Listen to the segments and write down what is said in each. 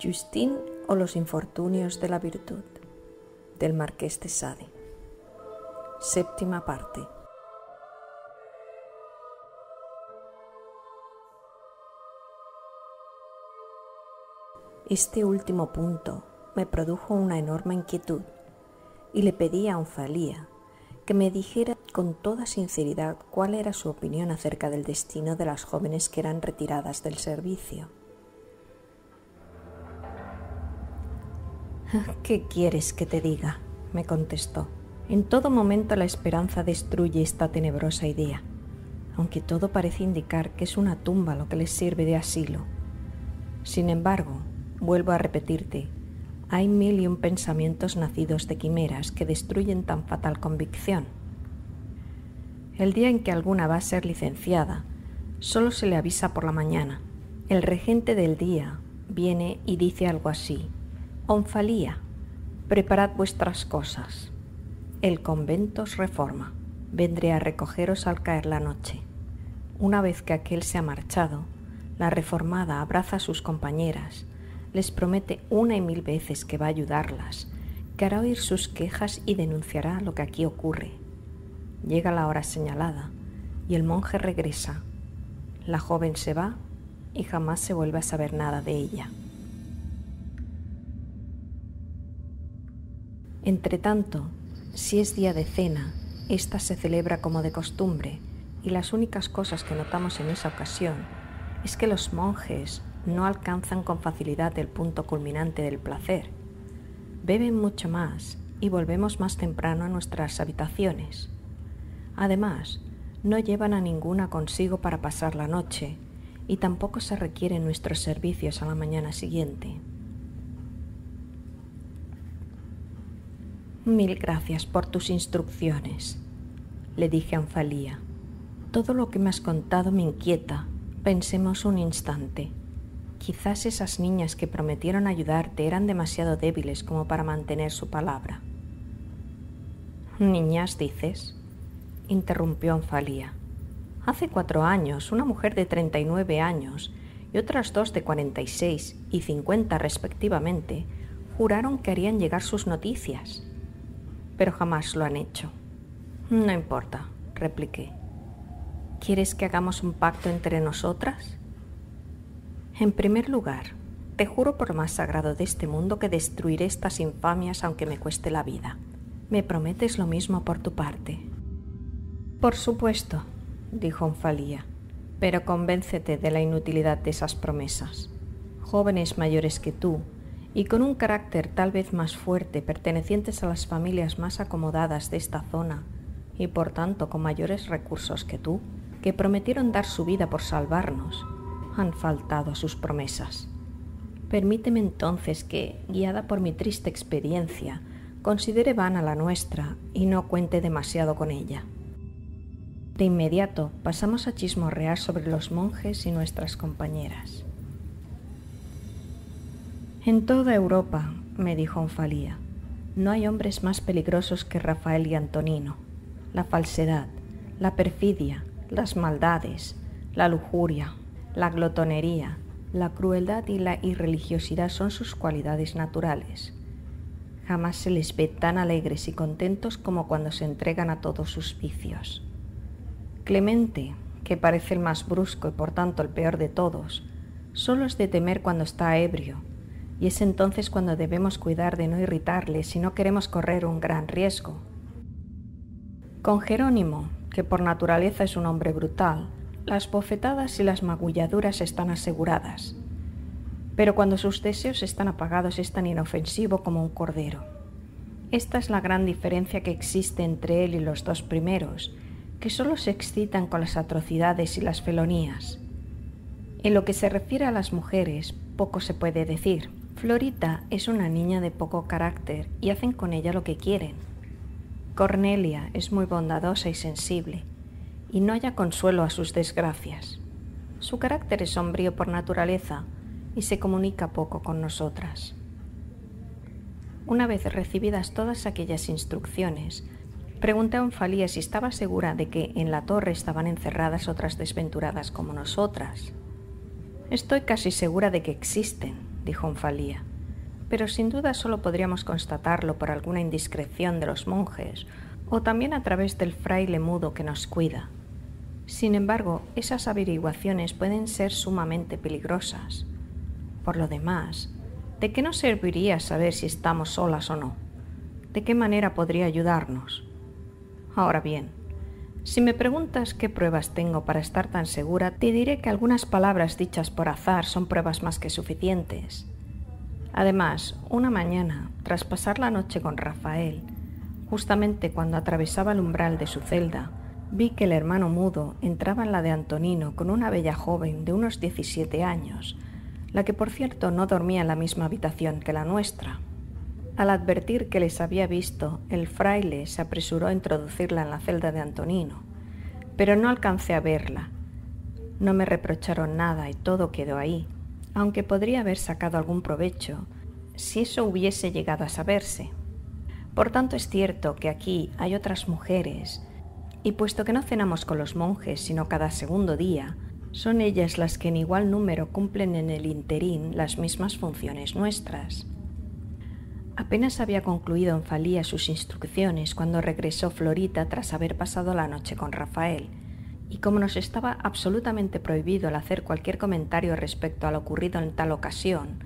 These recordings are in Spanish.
Justine o los infortunios de la virtud, del Marqués de Sade. Séptima parte. Este último punto me produjo una enorme inquietud y le pedí a Onfalía que me dijera con toda sinceridad cuál era su opinión acerca del destino de las jóvenes que eran retiradas del servicio. «¿Qué quieres que te diga?», me contestó. «En todo momento la esperanza destruye esta tenebrosa idea, aunque todo parece indicar que es una tumba lo que les sirve de asilo. Sin embargo, vuelvo a repetirte, hay 1001 pensamientos nacidos de quimeras que destruyen tan fatal convicción. El día en que alguna va a ser licenciada, solo se le avisa por la mañana. El regente del día viene y dice algo así: Onfalía, preparad vuestras cosas. El convento os reforma. Vendré a recogeros al caer la noche. Una vez que aquel se ha marchado, la reformada abraza a sus compañeras, les promete 1 y 1000 veces que va a ayudarlas, que hará oír sus quejas y denunciará lo que aquí ocurre. Llega la hora señalada y el monje regresa. La joven se va y jamás se vuelve a saber nada de ella. Entretanto, si es día de cena, ésta se celebra como de costumbre, y las únicas cosas que notamos en esa ocasión es que los monjes no alcanzan con facilidad el punto culminante del placer. Beben mucho más y volvemos más temprano a nuestras habitaciones. Además, no llevan a ninguna consigo para pasar la noche, y tampoco se requieren nuestros servicios a la mañana siguiente. «Mil gracias por tus instrucciones», le dije a Onfalía. «Todo lo que me has contado me inquieta. Pensemos un instante. Quizás esas niñas que prometieron ayudarte eran demasiado débiles como para mantener su palabra». «¿Niñas, dices?», interrumpió Onfalía. «Hace 4 años, una mujer de 39 años y otras 2 de 46 y 50 respectivamente juraron que harían llegar sus noticias. Pero jamás lo han hecho». «No importa», repliqué. «¿Quieres que hagamos un pacto entre nosotras?» «En primer lugar, te juro por lo más sagrado de este mundo que destruiré estas infamias aunque me cueste la vida. ¿Me prometes lo mismo por tu parte?» «Por supuesto», dijo Onfalía, «pero convéncete de la inutilidad de esas promesas. Jóvenes mayores que tú, y con un carácter tal vez más fuerte, pertenecientes a las familias más acomodadas de esta zona, y por tanto con mayores recursos que tú, que prometieron dar su vida por salvarnos, han faltado a sus promesas. Permíteme entonces que, guiada por mi triste experiencia, considere vana la nuestra y no cuente demasiado con ella». De inmediato pasamos a chismorrear sobre los monjes y nuestras compañeras. «En toda Europa», me dijo Onfalía, «no hay hombres más peligrosos que Rafael y Antonino. La falsedad, la perfidia, las maldades, la lujuria, la glotonería, la crueldad y la irreligiosidad son sus cualidades naturales. Jamás se les ve tan alegres y contentos como cuando se entregan a todos sus vicios. Clemente, que parece el más brusco y por tanto el peor de todos, solo es de temer cuando está ebrio, y es entonces cuando debemos cuidar de no irritarle si no queremos correr un gran riesgo. Con Jerónimo, que por naturaleza es un hombre brutal, las bofetadas y las magulladuras están aseguradas, pero cuando sus deseos están apagados es tan inofensivo como un cordero. Esta es la gran diferencia que existe entre él y los 2 primeros, que solo se excitan con las atrocidades y las felonías. En lo que se refiere a las mujeres, poco se puede decir. Florita es una niña de poco carácter y hacen con ella lo que quieren. Cornelia es muy bondadosa y sensible, y no halla consuelo a sus desgracias. Su carácter es sombrío por naturaleza y se comunica poco con nosotras. Una vez recibidas todas aquellas instrucciones, pregunté a Onfalía si estaba segura de que en la torre estaban encerradas otras desventuradas como nosotras. «Estoy casi segura de que existen», dijo Onfalía, «pero sin duda solo podríamos constatarlo por alguna indiscreción de los monjes o también a través del fraile mudo que nos cuida. Sin embargo, esas averiguaciones pueden ser sumamente peligrosas. Por lo demás, ¿de qué nos serviría saber si estamos solas o no? ¿De qué manera podría ayudarnos? Ahora bien, si me preguntas qué pruebas tengo para estar tan segura, te diré que algunas palabras dichas por azar son pruebas más que suficientes. Además, una mañana, tras pasar la noche con Rafael, justamente cuando atravesaba el umbral de su celda, vi que el hermano mudo entraba en la de Antonino con una bella joven de unos 17 años, la que por cierto no dormía en la misma habitación que la nuestra. Al advertir que les había visto, el fraile se apresuró a introducirla en la celda de Antonino, pero no alcancé a verla. No me reprocharon nada y todo quedó ahí, aunque podría haber sacado algún provecho si eso hubiese llegado a saberse. Por tanto, es cierto que aquí hay otras mujeres, y puesto que no cenamos con los monjes sino cada segundo día, son ellas las que en igual número cumplen en el interín las mismas funciones nuestras. Apenas había concluido Onfalía sus instrucciones cuando regresó Florita tras haber pasado la noche con Rafael, y como nos estaba absolutamente prohibido el hacer cualquier comentario respecto a lo ocurrido en tal ocasión,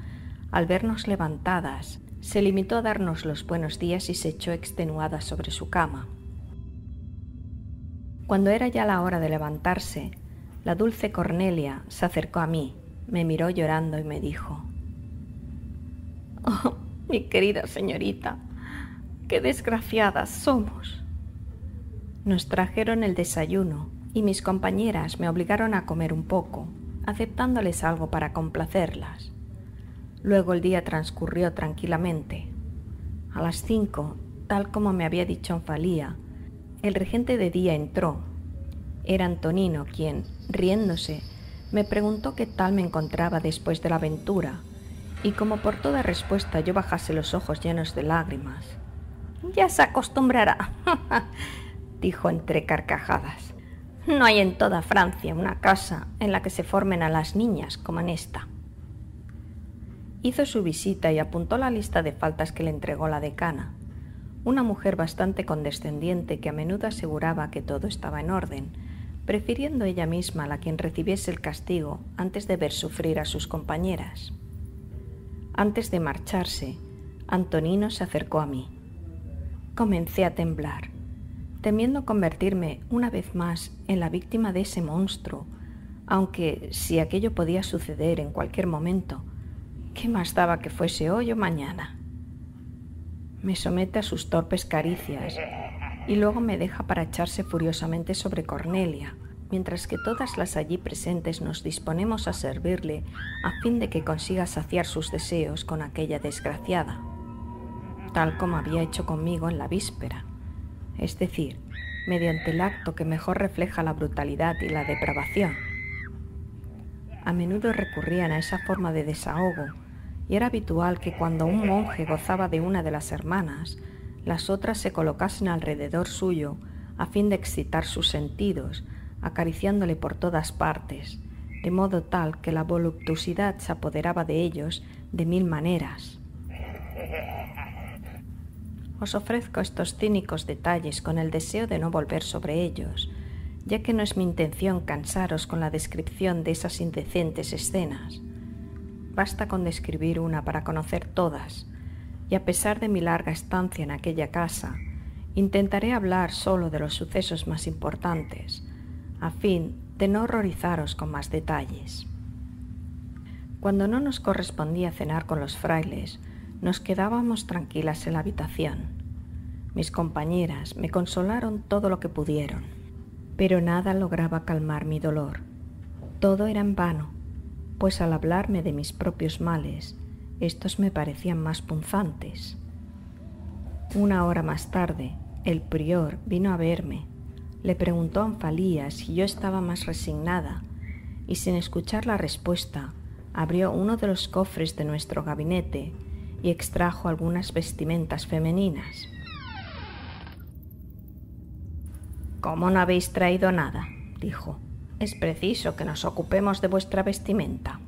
al vernos levantadas, se limitó a darnos los buenos días y se echó extenuada sobre su cama. Cuando era ya la hora de levantarse, la dulce Cornelia se acercó a mí, me miró llorando y me dijo: «Oh, mi querida señorita, qué desgraciadas somos». Nos trajeron el desayuno y mis compañeras me obligaron a comer un poco, aceptándoles algo para complacerlas. Luego el día transcurrió tranquilamente. A las 5, tal como me había dicho Onfalía, el regente de día entró. Era Antonino quien, riéndose, me preguntó qué tal me encontraba después de la aventura, y como por toda respuesta yo bajase los ojos llenos de lágrimas. «Ya se acostumbrará», dijo entre carcajadas. «No hay en toda Francia una casa en la que se formen a las niñas como en esta». Hizo su visita y apuntó la lista de faltas que le entregó la decana, una mujer bastante condescendiente que a menudo aseguraba que todo estaba en orden, prefiriendo ella misma la quien recibiese el castigo antes de ver sufrir a sus compañeras. Antes de marcharse, Antonino se acercó a mí. Comencé a temblar, temiendo convertirme una vez más en la víctima de ese monstruo, aunque si aquello podía suceder en cualquier momento, ¿qué más daba que fuese hoy o mañana? Me somete a sus torpes caricias y luego me deja para echarse furiosamente sobre Cornelia, mientras que todas las allí presentes nos disponemos a servirle a fin de que consiga saciar sus deseos con aquella desgraciada, tal como había hecho conmigo en la víspera, es decir, mediante el acto que mejor refleja la brutalidad y la depravación. A menudo recurrían a esa forma de desahogo, y era habitual que cuando un monje gozaba de una de las hermanas, las otras se colocasen alrededor suyo a fin de excitar sus sentidos, acariciándole por todas partes, de modo tal que la voluptuosidad se apoderaba de ellos de 1000 maneras. Os ofrezco estos cínicos detalles con el deseo de no volver sobre ellos, ya que no es mi intención cansaros con la descripción de esas indecentes escenas. Basta con describir una para conocer todas, y a pesar de mi larga estancia en aquella casa, intentaré hablar solo de los sucesos más importantes, a fin de no horrorizaros con más detalles. Cuando no nos correspondía cenar con los frailes, nos quedábamos tranquilas en la habitación. Mis compañeras me consolaron todo lo que pudieron, pero nada lograba calmar mi dolor. Todo era en vano, pues al hablarme de mis propios males, estos me parecían más punzantes. Una hora más tarde, El prior vino a verme. Le preguntó a Onfalía si yo estaba más resignada y, sin escuchar la respuesta, abrió uno de los cofres de nuestro gabinete y extrajo algunas vestimentas femeninas. «¿Cómo no habéis traído nada?», dijo. «Es preciso que nos ocupemos de vuestra vestimenta».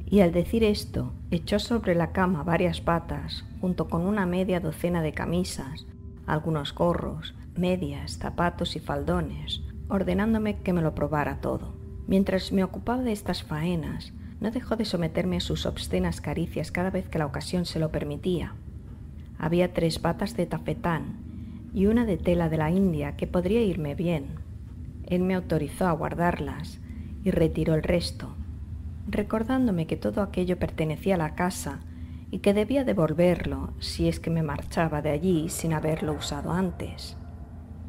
Y al decir esto, echó sobre la cama varias batas, junto con una media docena de camisas, algunos gorros, medias, zapatos y faldones, ordenándome que me lo probara todo. Mientras me ocupaba de estas faenas, no dejó de someterme a sus obscenas caricias cada vez que la ocasión se lo permitía. Había 3 batas de tafetán y una de tela de la India que podría irme bien. Él me autorizó a guardarlas y retiró el resto, recordándome que todo aquello pertenecía a la casa y que debía devolverlo si es que me marchaba de allí sin haberlo usado antes.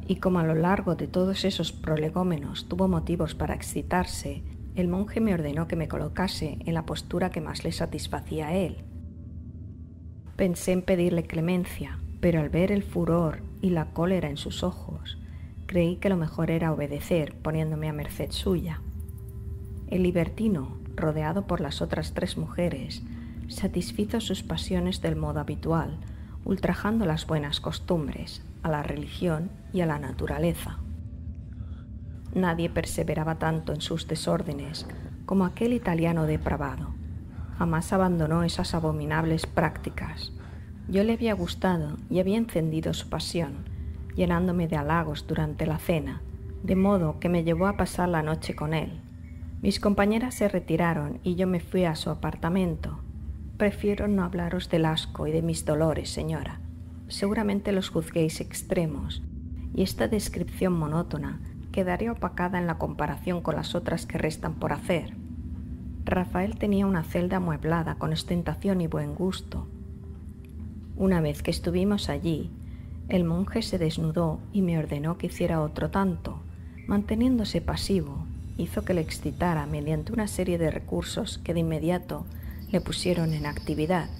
Y como a lo largo de todos esos prolegómenos tuvo motivos para excitarse, el monje me ordenó que me colocase en la postura que más le satisfacía a él. Pensé en pedirle clemencia, pero al ver el furor y la cólera en sus ojos, creí que lo mejor era obedecer poniéndome a merced suya. El libertino, rodeado por las otras 3 mujeres, satisfizo sus pasiones del modo habitual, ultrajando las buenas costumbres, a la religión y a la naturaleza. Nadie perseveraba tanto en sus desórdenes como aquel italiano depravado. Jamás abandonó esas abominables prácticas. Yo le había gustado y había encendido su pasión, llenándome de halagos durante la cena, de modo que me llevó a pasar la noche con él. Mis compañeras se retiraron y yo me fui a su apartamento. Prefiero no hablaros del asco y de mis dolores, señora. Seguramente los juzguéis extremos, y esta descripción monótona quedaría opacada en la comparación con las otras que restan por hacer. Rafael tenía una celda amueblada con ostentación y buen gusto. Una vez que estuvimos allí, el monje se desnudó y me ordenó que hiciera otro tanto. Manteniéndose pasivo, hizo que le excitara mediante una serie de recursos que de inmediato le pusieron en actividad.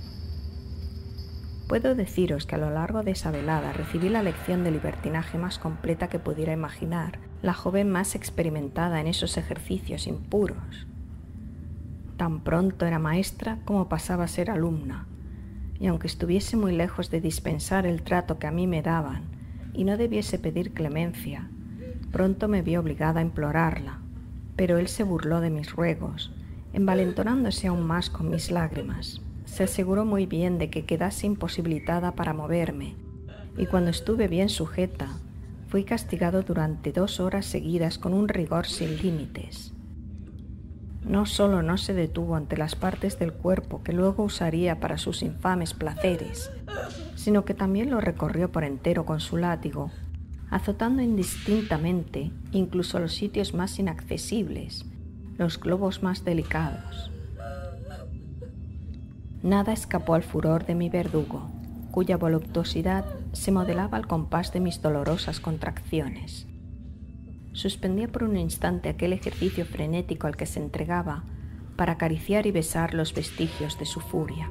Puedo deciros que a lo largo de esa velada recibí la lección de libertinaje más completa que pudiera imaginar la joven más experimentada en esos ejercicios impuros. Tan pronto era maestra como pasaba a ser alumna, y aunque estuviese muy lejos de dispensar el trato que a mí me daban y no debiese pedir clemencia, pronto me vi obligada a implorarla, pero él se burló de mis ruegos, envalentonándose aún más con mis lágrimas. Se aseguró muy bien de que quedase imposibilitada para moverme, y cuando estuve bien sujeta, fui castigado durante 2 horas seguidas con un rigor sin límites. No solo no se detuvo ante las partes del cuerpo que luego usaría para sus infames placeres, sino que también lo recorrió por entero con su látigo, azotando indistintamente incluso los sitios más inaccesibles, los globos más delicados. Nada escapó al furor de mi verdugo, cuya voluptuosidad se modelaba al compás de mis dolorosas contracciones. Suspendía por un instante aquel ejercicio frenético al que se entregaba para acariciar y besar los vestigios de su furia.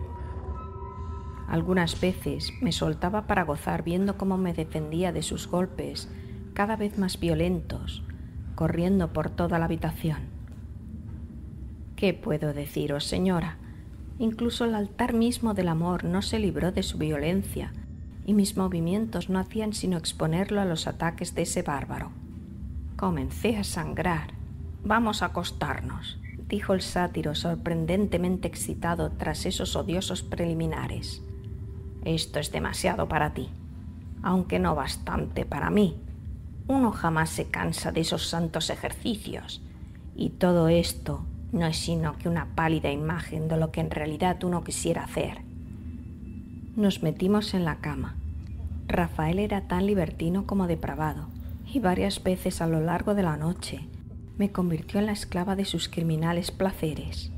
Algunas veces me soltaba para gozar viendo cómo me defendía de sus golpes cada vez más violentos, corriendo por toda la habitación. ¿Qué puedo deciros, señora? Incluso el altar mismo del amor no se libró de su violencia, y mis movimientos no hacían sino exponerlo a los ataques de ese bárbaro. Comencé a sangrar. «Vamos a acostarnos», dijo el sátiro sorprendentemente excitado tras esos odiosos preliminares. «Esto es demasiado para ti, aunque no bastante para mí. Uno jamás se cansa de esos santos ejercicios, y todo esto no es sino que una pálida imagen de lo que en realidad uno quisiera hacer». Nos metimos en la cama. Rafael era tan libertino como depravado, y varias veces a lo largo de la noche me convirtió en la esclava de sus criminales placeres.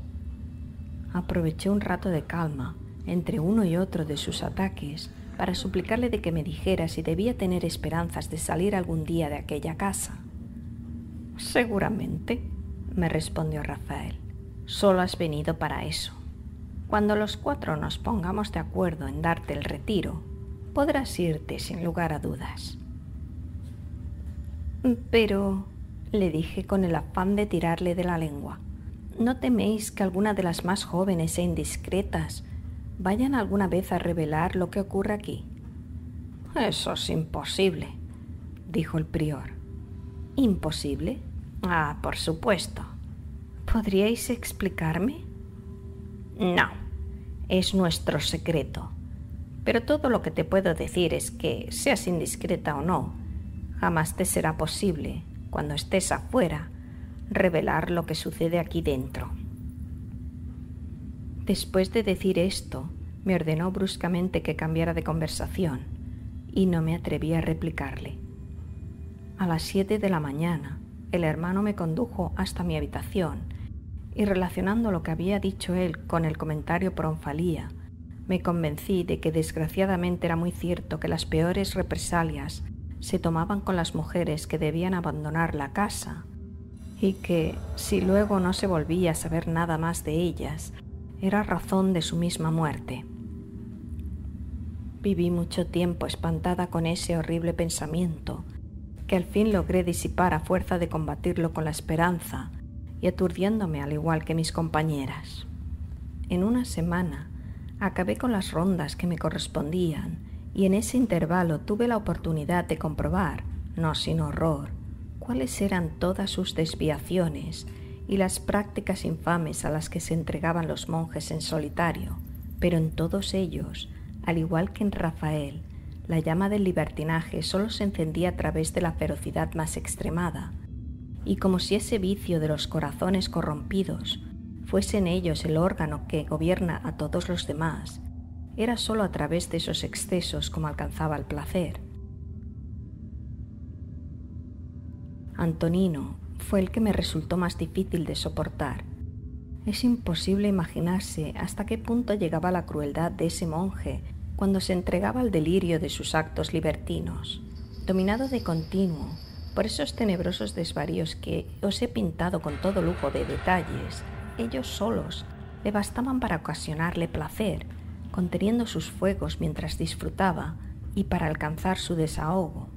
Aproveché un rato de calma entre uno y otro de sus ataques para suplicarle de que me dijera si debía tener esperanzas de salir algún día de aquella casa. «Seguramente», me respondió Rafael, «solo has venido para eso. Cuando los 4 nos pongamos de acuerdo en darte el retiro, Podrás irte sin lugar a dudas. Pero, le dije con el afán de tirarle de la lengua, ¿no teméis que alguna de las más jóvenes e indiscretas vayan alguna vez a revelar lo que ocurre aquí? Eso es imposible, dijo el prior. ¿Imposible? Ah, por supuesto. ¿Podríais explicarme? No, es nuestro secreto. Pero todo lo que te puedo decir es que, seas indiscreta o no, jamás te será posible, cuando estés afuera, revelar lo que sucede aquí dentro. Después de decir esto, me ordenó bruscamente que cambiara de conversación y no me atreví a replicarle. A las 7 de la mañana, el hermano me condujo hasta mi habitación y, relacionando lo que había dicho él con el comentario por Onfalía, me convencí de que desgraciadamente era muy cierto que las peores represalias se tomaban con las mujeres que debían abandonar la casa y que, si luego no se volvía a saber nada más de ellas, era razón de su misma muerte. Viví mucho tiempo espantada con ese horrible pensamiento, que al fin logré disipar a fuerza de combatirlo con la esperanza y aturdiéndome al igual que mis compañeras. En una semana acabé con las rondas que me correspondían y en ese intervalo tuve la oportunidad de comprobar, no sin horror, cuáles eran todas sus desviaciones y las prácticas infames a las que se entregaban los monjes en solitario, pero en todos ellos, al igual que en Rafael, la llama del libertinaje solo se encendía a través de la ferocidad más extremada, y como si ese vicio de los corazones corrompidos fuese en ellos el órgano que gobierna a todos los demás, era sólo a través de esos excesos como alcanzaba el placer. Antonino fue el que me resultó más difícil de soportar. Es imposible imaginarse hasta qué punto llegaba la crueldad de ese monje cuando se entregaba al delirio de sus actos libertinos, dominado de continuo por esos tenebrosos desvaríos que os he pintado con todo lujo de detalles. Ellos solos le bastaban para ocasionarle placer, conteniendo sus fuegos mientras disfrutaba y para alcanzar su desahogo.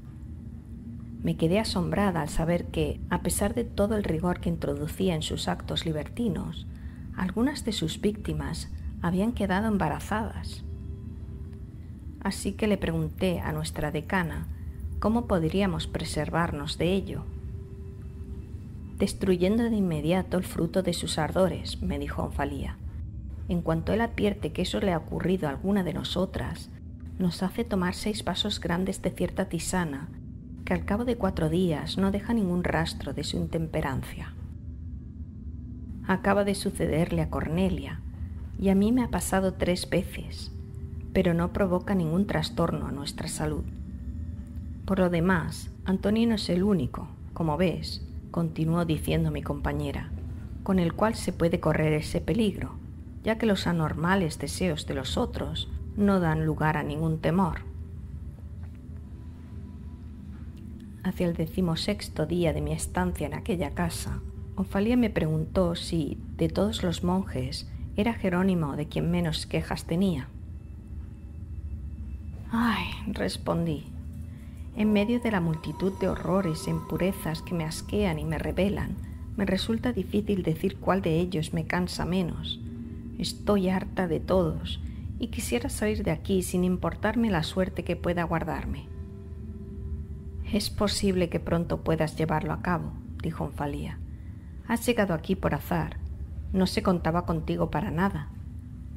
Me quedé asombrada al saber que, a pesar de todo el rigor que introducía en sus actos libertinos, algunas de sus víctimas habían quedado embarazadas. Así que le pregunté a nuestra decana cómo podríamos preservarnos de ello. Destruyendo de inmediato el fruto de sus ardores, me dijo Onfalía. En cuanto él advierte que eso le ha ocurrido a alguna de nosotras, nos hace tomar 6 vasos grandes de cierta tisana que al cabo de 4 días no deja ningún rastro de su intemperancia. Acaba de sucederle a Cornelia y a mí me ha pasado 3 veces, pero no provoca ningún trastorno a nuestra salud. Por lo demás, Antonino es el único, como ves, continuó diciendo mi compañera, con el cual se puede correr ese peligro, ya que los anormales deseos de los otros no dan lugar a ningún temor. Hacia el 16º día de mi estancia en aquella casa, Onfalía me preguntó si, de todos los monjes, era Jerónimo de quien menos quejas tenía. «Ay», respondí, «en medio de la multitud de horrores e impurezas que me asquean y me rebelan, me resulta difícil decir cuál de ellos me cansa menos. Estoy harta de todos y quisiera salir de aquí sin importarme la suerte que pueda aguardarme». «Es posible que pronto puedas llevarlo a cabo», dijo Onfalía. «Has llegado aquí por azar. No se contaba contigo para nada.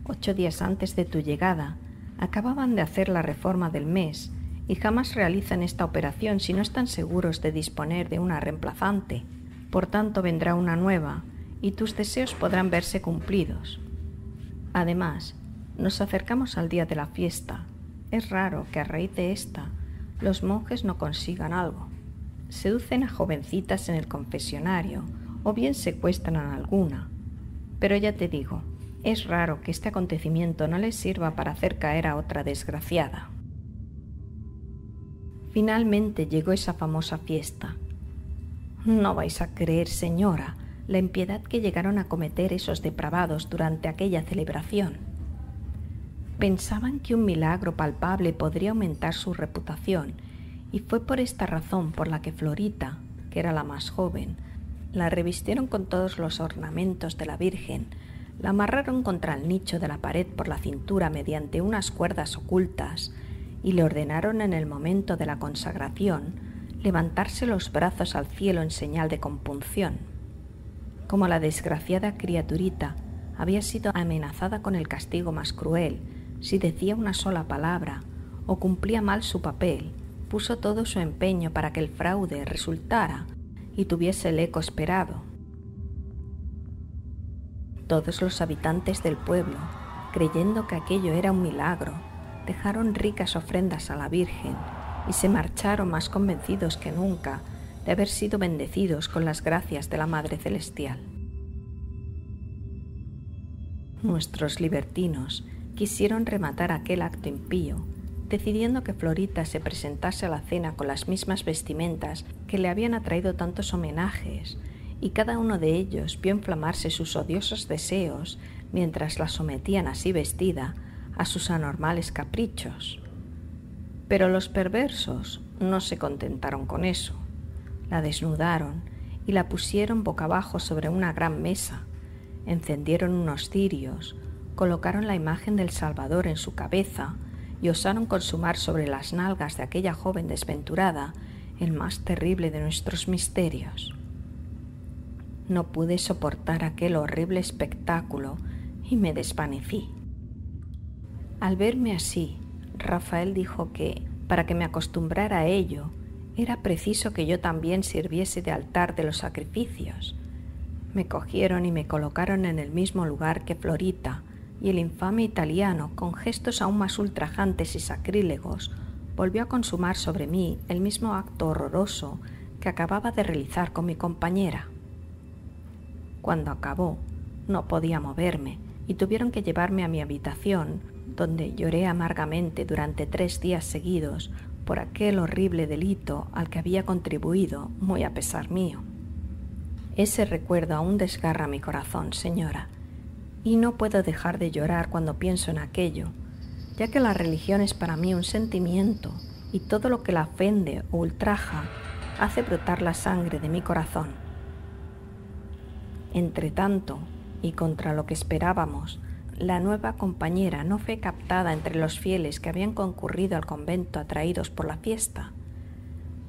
8 días antes de tu llegada, acababan de hacer la reforma del mes y jamás realizan esta operación si no están seguros de disponer de una reemplazante. Por tanto, vendrá una nueva y tus deseos podrán verse cumplidos. Además, nos acercamos al día de la fiesta. Es raro que a raíz de esta los monjes no consigan algo. Seducen a jovencitas en el confesionario o bien secuestran a alguna. Pero ya te digo, es raro que este acontecimiento no les sirva para hacer caer a otra desgraciada». Finalmente llegó esa famosa fiesta. No vais a creer, señora, la impiedad que llegaron a cometer esos depravados durante aquella celebración. Pensaban que un milagro palpable podría aumentar su reputación, y fue por esta razón por la que Florita, que era la más joven, la revistieron con todos los ornamentos de la Virgen, la amarraron contra el nicho de la pared por la cintura mediante unas cuerdas ocultas y le ordenaron en el momento de la consagración levantarse los brazos al cielo en señal de compunción. Como la desgraciada criaturita había sido amenazada con el castigo más cruel si decía una sola palabra o cumplía mal su papel, puso todo su empeño para que el fraude resultara y tuviese el eco esperado. Todos los habitantes del pueblo, creyendo que aquello era un milagro, dejaron ricas ofrendas a la Virgen y se marcharon más convencidos que nunca de haber sido bendecidos con las gracias de la Madre Celestial. Nuestros libertinos quisieron rematar aquel acto impío, decidiendo que Florita se presentase a la cena con las mismas vestimentas que le habían atraído tantos homenajes, y cada uno de ellos vio inflamarse sus odiosos deseos mientras la sometían así vestida a sus anormales caprichos. Pero los perversos no se contentaron con eso. La desnudaron y la pusieron boca abajo sobre una gran mesa, encendieron unos cirios, colocaron la imagen del Salvador en su cabeza y osaron consumar sobre las nalgas de aquella joven desventurada el más terrible de nuestros misterios. No pude soportar aquel horrible espectáculo y me desvanecí. Al verme así, Rafael dijo que, para que me acostumbrara a ello, era preciso que yo también sirviese de altar de los sacrificios. Me cogieron y me colocaron en el mismo lugar que Florita, y el infame italiano, con gestos aún más ultrajantes y sacrílegos, volvió a consumar sobre mí el mismo acto horroroso que acababa de realizar con mi compañera. Cuando acabó, no podía moverme y tuvieron que llevarme a mi habitación, donde lloré amargamente durante 3 días seguidos por aquel horrible delito al que había contribuido muy a pesar mío. Ese recuerdo aún desgarra mi corazón, señora, y no puedo dejar de llorar cuando pienso en aquello, ya que la religión es para mí un sentimiento y todo lo que la ofende o ultraja hace brotar la sangre de mi corazón. Entretanto, y contra lo que esperábamos, la nueva compañera no fue captada entre los fieles que habían concurrido al convento atraídos por la fiesta.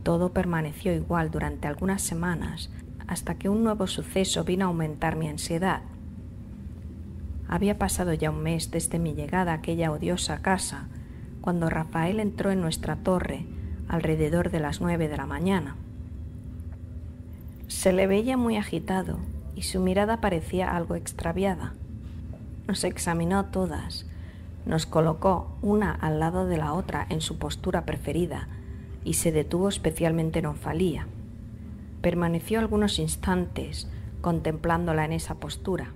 Todo permaneció igual durante algunas semanas hasta que un nuevo suceso vino a aumentar mi ansiedad. Había pasado ya un mes desde mi llegada a aquella odiosa casa, cuando Rafael entró en nuestra torre alrededor de las 9 de la mañana. Se le veía muy agitado y su mirada parecía algo extraviada. Nos examinó todas, nos colocó una al lado de la otra en su postura preferida y se detuvo especialmente en Onfalía. Permaneció algunos instantes contemplándola en esa postura.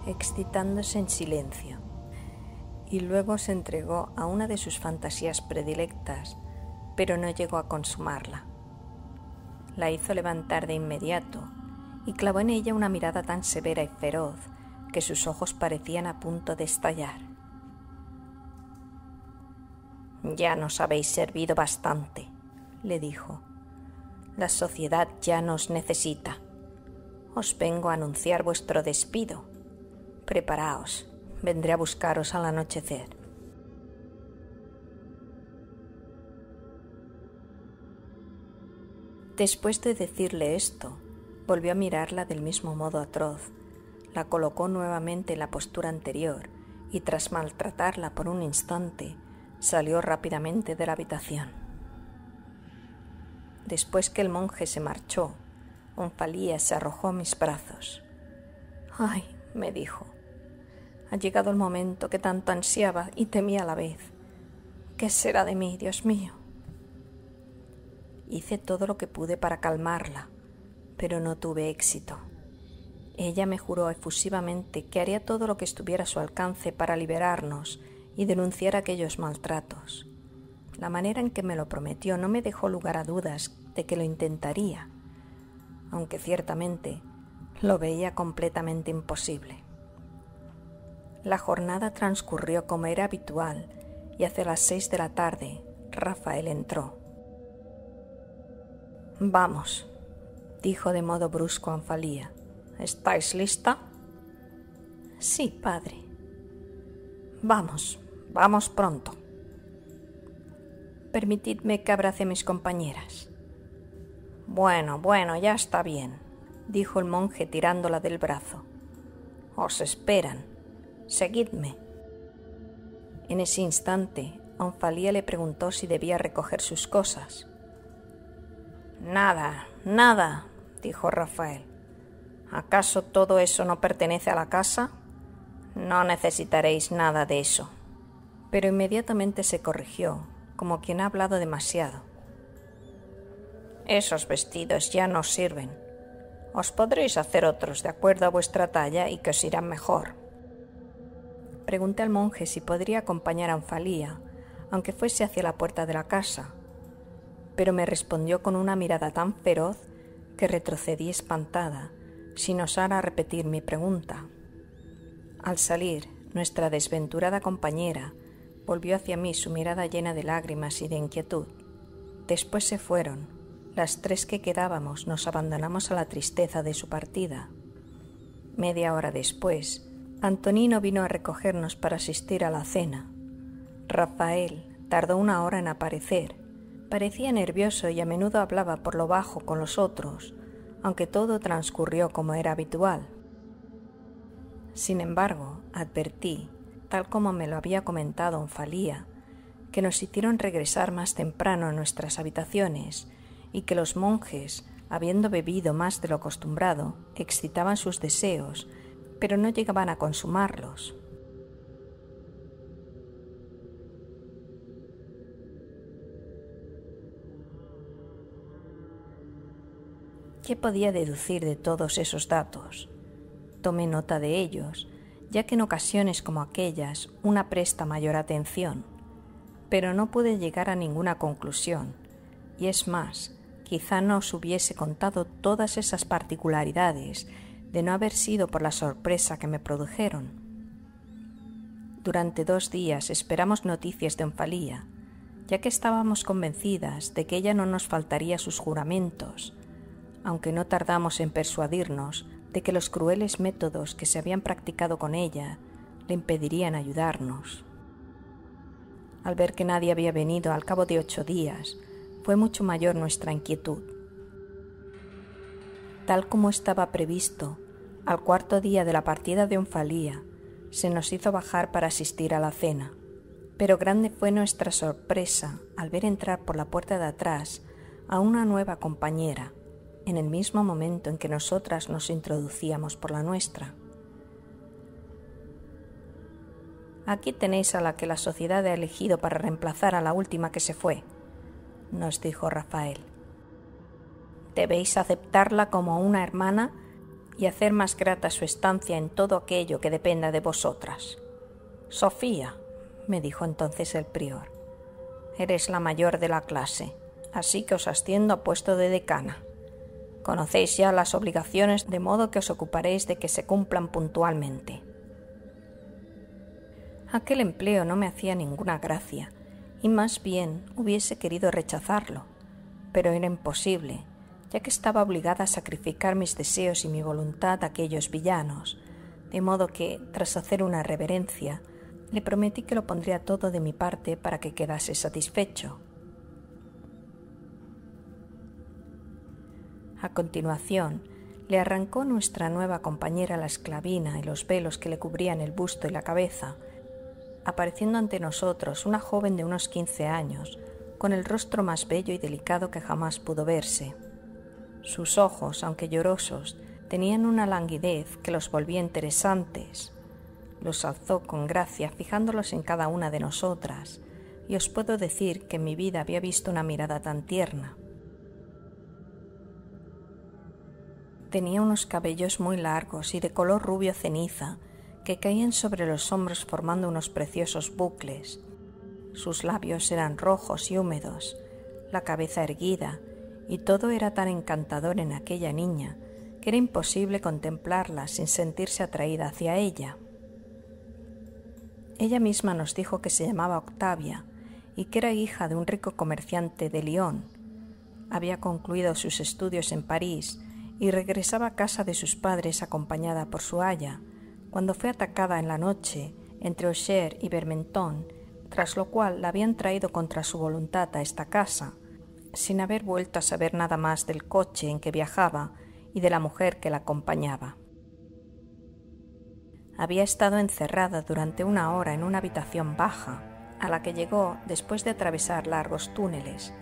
Excitándose en silencio, y luego se entregó a una de sus fantasías predilectas, pero no llegó a consumarla. La hizo levantar de inmediato y clavó en ella una mirada tan severa y feroz que sus ojos parecían a punto de estallar. «Ya nos habéis servido bastante», le dijo. «La sociedad ya nos necesita. Os vengo a anunciar vuestro despido. Preparaos, vendré a buscaros al anochecer». Después de decirle esto, volvió a mirarla del mismo modo atroz, la colocó nuevamente en la postura anterior y tras maltratarla por un instante, salió rápidamente de la habitación. Después que el monje se marchó, Onfalía se arrojó a mis brazos. «Ay», me dijo, «ha llegado el momento que tanto ansiaba y temía a la vez. ¿Qué será de mí, Dios mío?» Hice todo lo que pude para calmarla, pero no tuve éxito. Ella me juró efusivamente que haría todo lo que estuviera a su alcance para liberarnos y denunciar aquellos maltratos. La manera en que me lo prometió no me dejó lugar a dudas de que lo intentaría, aunque ciertamente Lo veía completamente imposible. La jornada transcurrió como era habitual y hacia las 6 de la tarde Rafael entró. «Vamos», dijo de modo brusco Anfalía. «¿Estáis lista?» «Sí, padre». «Vamos, vamos pronto». «Permitidme que abrace a mis compañeras». Bueno, ya está bien», dijo el monje tirándola del brazo. «Os esperan. Seguidme». En ese instante, Anfalía le preguntó si debía recoger sus cosas. Nada, dijo Rafael. ¿Acaso todo eso no pertenece a la casa? No necesitaréis nada de eso. Pero inmediatamente se corrigió, como quien ha hablado demasiado. Esos vestidos ya no sirven. Os podréis hacer otros de acuerdo a vuestra talla y que os irán mejor. Pregunté al monje si podría acompañar a Anfalía, aunque fuese hacia la puerta de la casa, pero me respondió con una mirada tan feroz que retrocedí espantada, sin osar a repetir mi pregunta. Al salir, nuestra desventurada compañera volvió hacia mí su mirada llena de lágrimas y de inquietud. Después se fueron. Las 3 que quedábamos nos abandonamos a la tristeza de su partida. Media hora después, Antonino vino a recogernos para asistir a la cena. Rafael tardó 1 hora en aparecer. Parecía nervioso y a menudo hablaba por lo bajo con los otros, aunque todo transcurrió como era habitual. Sin embargo, advertí, tal como me lo había comentado Anfalía, que nos hicieron regresar más temprano a nuestras habitaciones y que los monjes, habiendo bebido más de lo acostumbrado, excitaban sus deseos, pero no llegaban a consumarlos. ¿Qué podía deducir de todos esos datos? Tomé nota de ellos, ya que en ocasiones como aquellas una presta mayor atención, pero no pude llegar a ninguna conclusión, y es más, quizá no os hubiese contado todas esas particularidades de no haber sido por la sorpresa que me produjeron. Durante 2 días esperamos noticias de Anfalía, ya que estábamos convencidas de que ella no nos faltaría sus juramentos, aunque no tardamos en persuadirnos de que los crueles métodos que se habían practicado con ella le impedirían ayudarnos. Al ver que nadie había venido al cabo de 8 días, fue mucho mayor nuestra inquietud. Tal como estaba previsto, al 4.º día de la partida de Anfalía, se nos hizo bajar para asistir a la cena, pero grande fue nuestra sorpresa al ver entrar por la puerta de atrás a una nueva compañera, en el mismo momento en que nosotras nos introducíamos por la nuestra. «Aquí tenéis a la que la sociedad ha elegido para reemplazar a la última que se fue», nos dijo Rafael. «Debéis aceptarla como una hermana y hacer más grata su estancia en todo aquello que dependa de vosotras. Sofía», me dijo entonces el prior, «eres la mayor de la clase, así que os asciendo a puesto de decana. Conocéis ya las obligaciones, de modo que os ocuparéis de que se cumplan puntualmente». Aquel empleo no me hacía ninguna gracia, y más bien hubiese querido rechazarlo, pero era imposible, ya que estaba obligada a sacrificar mis deseos y mi voluntad a aquellos villanos, de modo que, tras hacer una reverencia, le prometí que lo pondría todo de mi parte para que quedase satisfecho. A continuación, le arrancó nuestra nueva compañera la esclavina y los velos que le cubrían el busto y la cabeza, apareciendo ante nosotros una joven de unos 15 años, con el rostro más bello y delicado que jamás pudo verse. Sus ojos, aunque llorosos, tenían una languidez que los volvía interesantes. Los alzó con gracia, fijándolos en cada una de nosotras, y os puedo decir que en mi vida había visto una mirada tan tierna. Tenía unos cabellos muy largos y de color rubio ceniza que caían sobre los hombros formando unos preciosos bucles. Sus labios eran rojos y húmedos, la cabeza erguida, y todo era tan encantador en aquella niña que era imposible contemplarla sin sentirse atraída hacia ella. Ella misma nos dijo que se llamaba Octavia y que era hija de un rico comerciante de Lyon. Había concluido sus estudios en París y regresaba a casa de sus padres acompañada por su aya, cuando fue atacada en la noche entre Auxerre y Vermenton, tras lo cual la habían traído contra su voluntad a esta casa, sin haber vuelto a saber nada más del coche en que viajaba y de la mujer que la acompañaba. Había estado encerrada durante 1 hora en una habitación baja, a la que llegó después de atravesar largos túneles,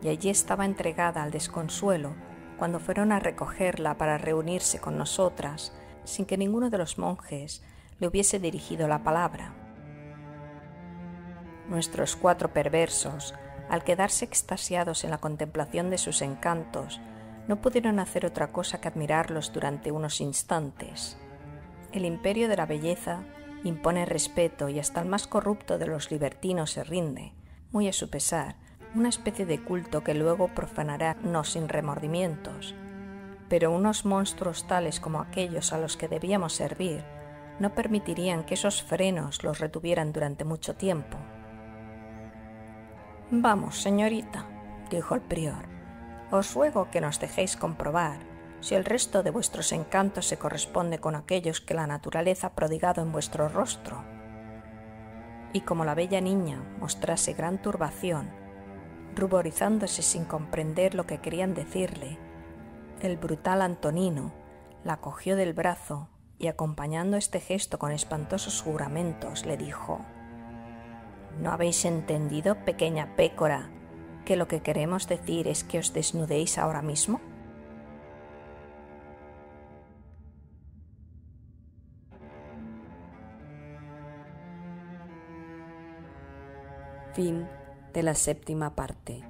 y allí estaba entregada al desconsuelo cuando fueron a recogerla para reunirse con nosotras, sin que ninguno de los monjes le hubiese dirigido la palabra. Nuestros 4 perversos, al quedarse extasiados en la contemplación de sus encantos, no pudieron hacer otra cosa que admirarlos durante unos instantes. El imperio de la belleza impone respeto y hasta el más corrupto de los libertinos se rinde, muy a su pesar, una especie de culto que luego profanará no sin remordimientos. Pero unos monstruos tales como aquellos a los que debíamos servir no permitirían que esos frenos los retuvieran durante mucho tiempo. «Vamos, señorita», dijo el prior, «os ruego que nos dejéis comprobar si el resto de vuestros encantos se corresponde con aquellos que la naturaleza ha prodigado en vuestro rostro». Y como la bella niña mostrase gran turbación, ruborizándose sin comprender lo que querían decirle, el brutal Antonino la cogió del brazo y, acompañando este gesto con espantosos juramentos, le dijo: «¿No habéis entendido, pequeña pécora, que lo que queremos decir es que os desnudéis ahora mismo?» Fin de la 7ª parte.